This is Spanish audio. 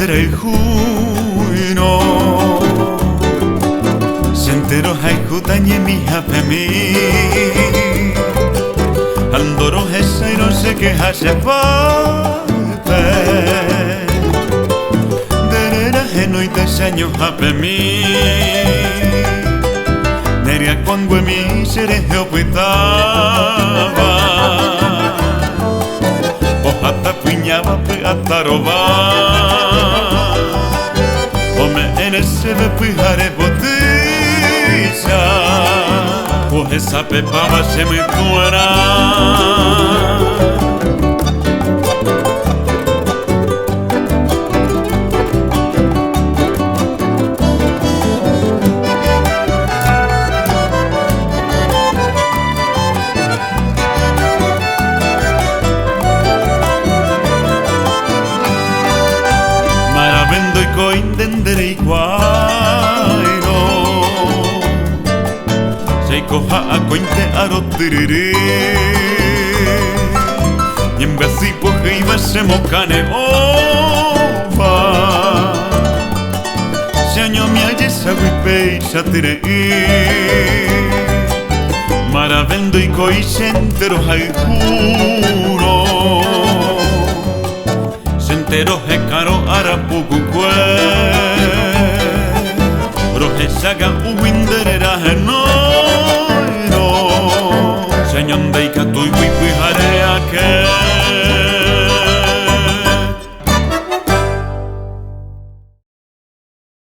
será el juino. Se enteró hay jutañe mi japemi. Andoro esa y no sé qué hace parte. Derera geno y te enseño japemi. Neria cuando mi seré geopitaba. Hasta puñaba hasta robar. Ome en ese me pujare botella. Pues esa pepaba se me cuera. Intendere iguaino se coja a cointe a rotiriri y en vez de poje iba se mocane ova se año mi aye sa wipe sa tire maravendo y coi sentero hay juro sentero he caro arapuku roje saga uwinderera henoiro señonde y catu y wipujare aquel